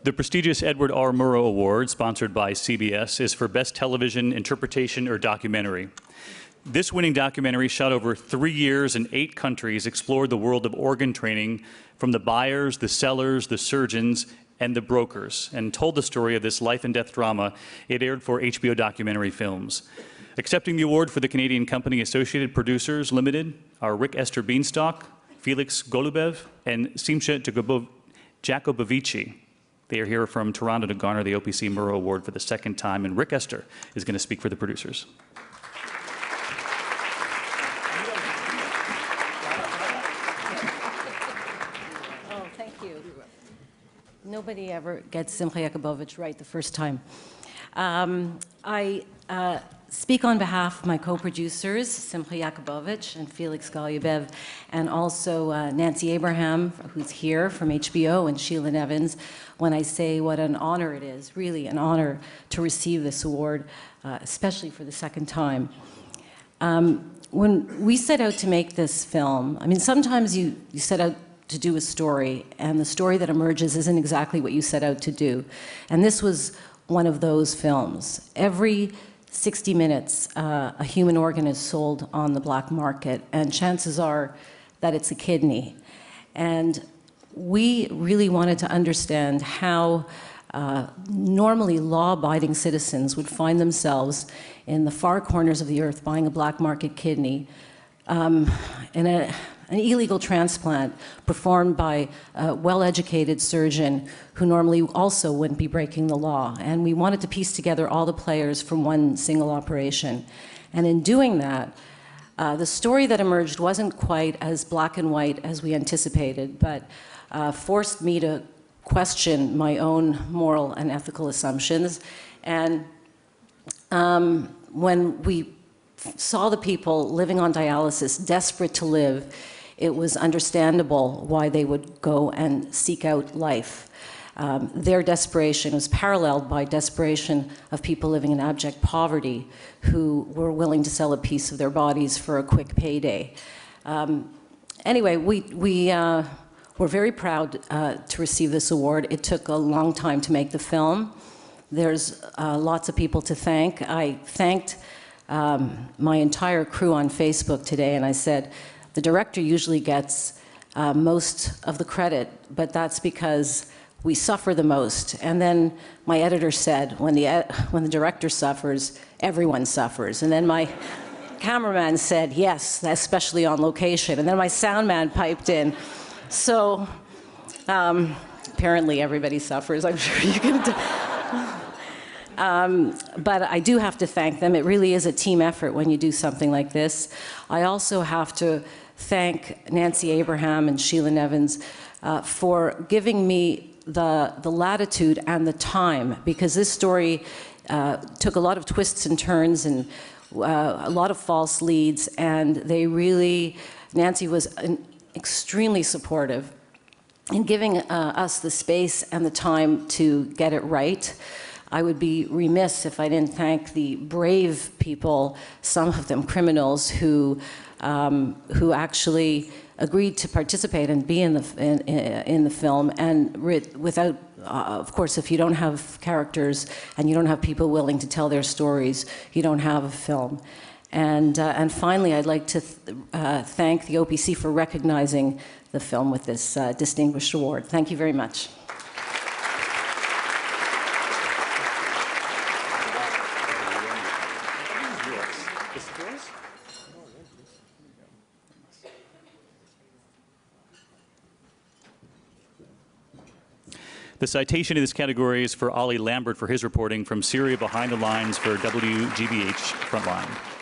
The prestigious Edward R. Murrow Award, sponsored by CBS, is for Best Television Interpretation or Documentary. This winning documentary, shot over 3 years in 8 countries, explored the world of organ training from the buyers, the sellers, the surgeons, and the brokers, and told the story of this life and death drama. It aired for HBO Documentary Films. Accepting the award for the Canadian company Associated Producers Limited are Esther Bienstock, Felix Golubev, and Simcha Jacobovici. They are here from Toronto to garner the OPC Murrow Award for the 2nd time, and Esther is going to speak for the producers. Oh, thank you. Nobody ever gets Simcha Jacobovici right the first time. I speak on behalf of my co-producers, Simcha Jacobovici and Felix Golubev, and also Nancy Abraham, who's here from HBO, and Sheila Nevins, when I say what an honor it is, really an honor to receive this award, especially for the 2nd time. When we set out to make this film, I mean, sometimes you set out to do a story, and the story that emerges isn't exactly what you set out to do. And this was one of those films. Every 60 minutes, a human organ is sold on the black market, and chances are that it's a kidney. And we really wanted to understand how normally law-abiding citizens would find themselves in the far corners of the earth buying a black market kidney in an illegal transplant performed by a well-educated surgeon who normally also wouldn't be breaking the law. And we wanted to piece together all the players from one single operation. And in doing that, the story that emerged wasn't quite as black and white as we anticipated, but forced me to question my own moral and ethical assumptions. And when we saw the people living on dialysis, desperate to live, it was understandable why they would go and seek out life. Their desperation was paralleled by desperation of people living in abject poverty who were willing to sell a piece of their bodies for a quick payday. Anyway, we're very proud to receive this award. It took a long time to make the film. There's lots of people to thank. I thanked my entire crew on Facebook today, and I said, the director usually gets most of the credit, but that's because we suffer the most. And then my editor said, when the director suffers, everyone suffers. And then my cameraman said, yes, especially on location. And then my sound man piped in. So apparently everybody suffers, I'm sure you can but I do have to thank them. It really is a team effort when you do something like this. I also have to thank Nancy Abraham and Sheila Nevins for giving me the latitude and the time, because this story took a lot of twists and turns and a lot of false leads, and they really, Nancy was extremely supportive in giving us the space and the time to get it right. I would be remiss if I didn't thank the brave people, some of them criminals, who actually agreed to participate and be in the film. And without, of course, if you don't have characters and you don't have people willing to tell their stories, you don't have a film. And finally, I'd like to thank the OPC for recognizing the film with this distinguished award. Thank you very much. The citation in this category is for Ollie Lambert for his reporting from Syria behind the lines for WGBH Frontline.